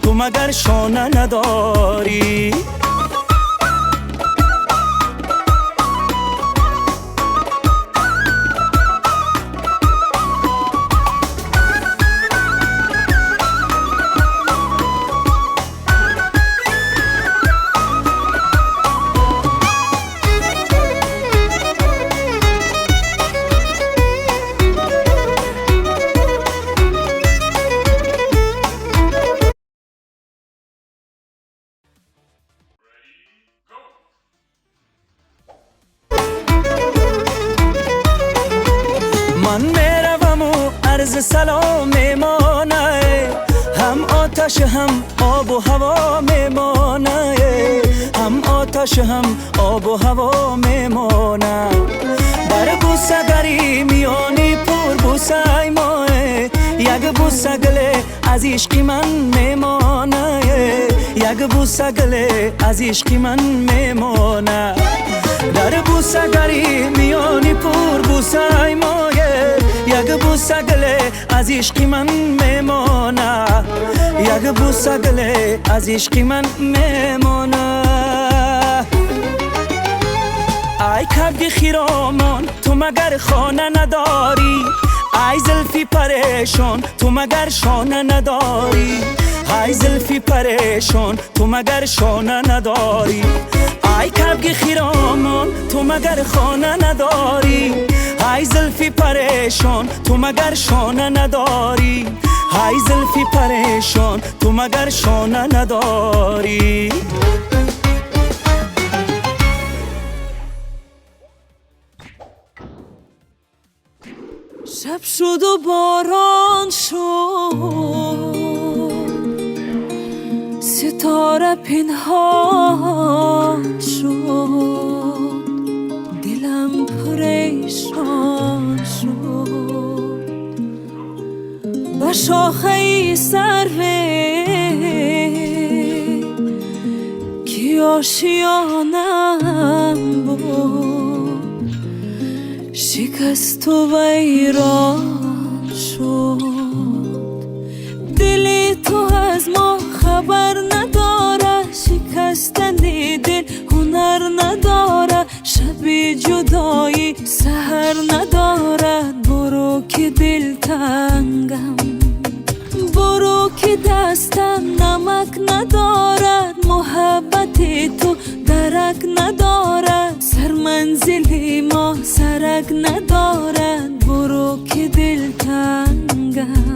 تو مگر شانه نداری؟ من میروم و عرض سلام میمانه، هم آتش هم آب و هوا میمانه، هم آتش هم آب و هوا میمانه. در بوسه گری میانی پر بوسه ماه، یک بوسه گله از عشق من میمانه، یک بوسه گله از عشق من میمانه. در بوسه گری میانی پر بوسه ماه، یک بوسه گله از عشق من میمانه، یک بوسه گله از عشق من میمانه. ای کبک خیرامان تو مگر خانه نداری؟ ای زلفی پریشان تو مگر شانه نداری؟ ای زلفی پریشان تو مگر شانه نداری؟ ای کبک خیرامان تو مگر خانه نداری؟ ای زلفی پریشان تو مگر شانه نداری؟ ای زلفی پریشان تو مگر شانه نداری؟ شب شد و باران شد، ستاره پنهان شد، دلم پریشان شد. به شاخه سروی که آشیانم بود، شکست و ویران شد. دل تو از ما خبر نداره، شکستن دل هنر نداره، شب جدایی سحر ندارد. برو که دل تنگم، برو که دستم نمک ندارد، محبت تو درک ندارد، سر منزل ما سرک ندارد. برو که دل تنگم.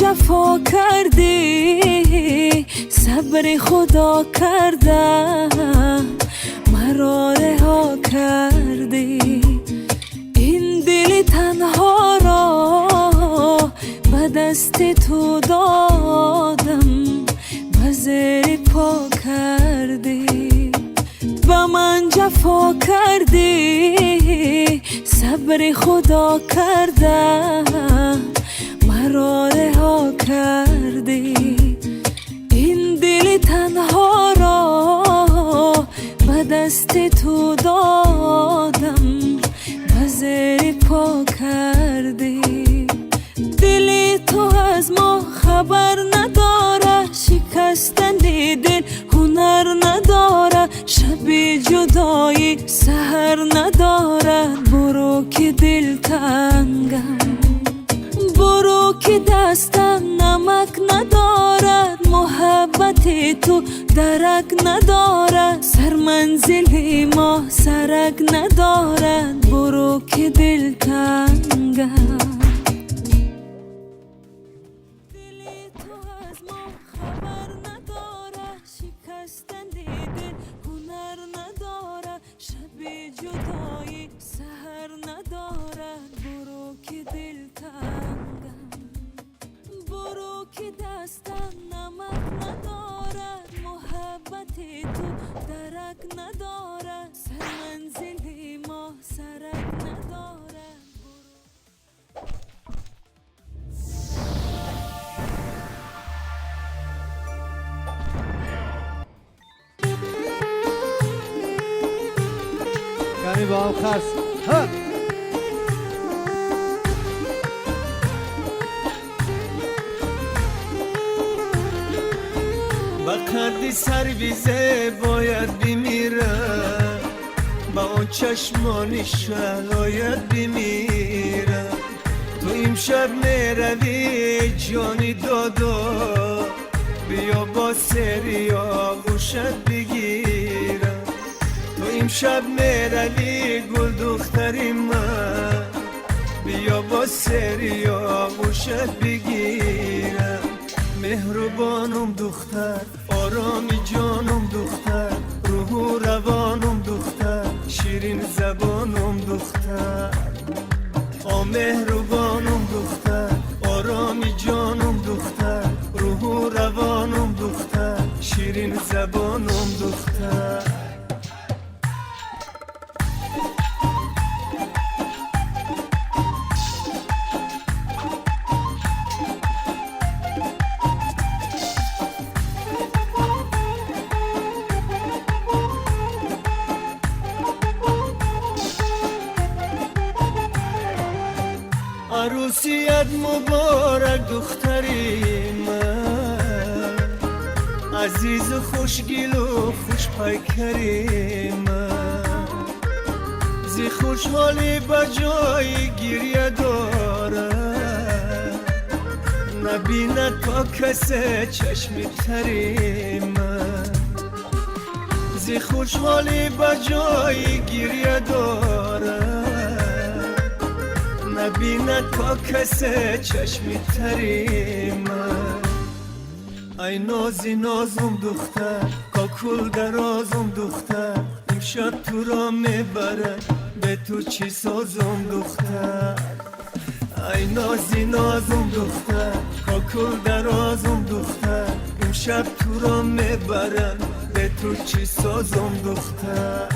جفا کردی صبر خدا کردم، مرا رها کردی. این دل تنها را به دست تو دادم، به زیر پا کردی. به من جفا کردی صبر خدا کردم، مرا رها کردی. این دل تنها را به دست تو دادم، به زیر پا کردی. دل تو از ما خبر نداره، شکستن دل هنر نداره، شب جدایی سحر ندارد. برو که دل تنگم، برو که دستم نمک ندارد، محبت تو درک ندارد، سر منزل ما سرک ندارد. برو که دل تنگم. دل تو از ما خبر نداره، شکستن دل هنر نداره، شب جدایی سحر ندارد. برو که دل تنگم، برو که دستم نمک ندارد، محبت تو درک ندارد، سر منزل ما سر جانی با هم خرس ها. با قدی سرویزه باید بمیرم، با اون چشمانی شاید بمیرم. تو امشب میروی جانی دادا، بیا با سری آغوشت بگیرم. تو امشب میروی گل دختری من، بیا با سری آغوشت بگیرم. مهربانم دختر، آرامی جانم دختر، روح و روانم دختر، شیرین زبانم دختر. مهربانم دختر، آرامی جانم دختر، روح و روانم دختر، شیرین زبانم دختر. عروسیت مبارک دختری من، عزیز و خوشگل و خوش پیکری من. زی خوشحالی با جای گریه داره، نبینه تا کسی چشمی تری من. زی خوشحالی با جای گریه داره، نبینه تا کسی چشمی تری من. ای نازی نازم دختر، کاکل درازم دختر، امشب تو را میبره به تو چی سازم دختر. ای نازی نازم دختر، کاکل درازم دختر، امشب تو را میبره به تو چی سازم دختر.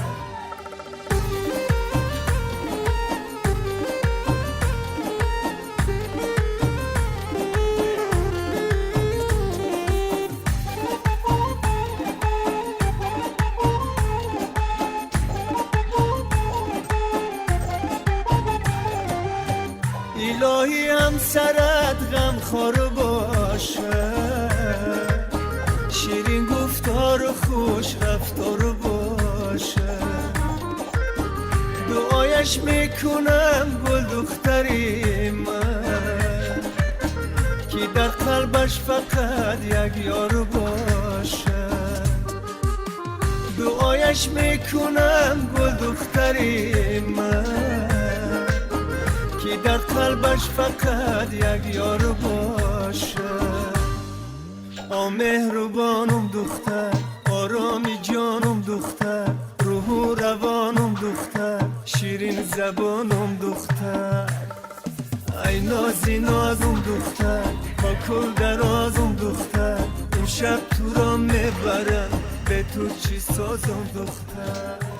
الهی همسرت غمخوار باشه، شیرین گفتار و خوش رفتار باشه. دعایش میکنم گل دختری من، که در قلبش فقط یک یار باشه. دعایش میکنم گل دختری من، که در قلبش فقط یک یار باشه. مهربانم دختر، آرامی جانم دختر، روح و روانم دختر، شیرین زبانم دختر. ای نازی نازم دختر، با کل درازم دختر، امشب تو را میبرم به تو چی سازم دختر.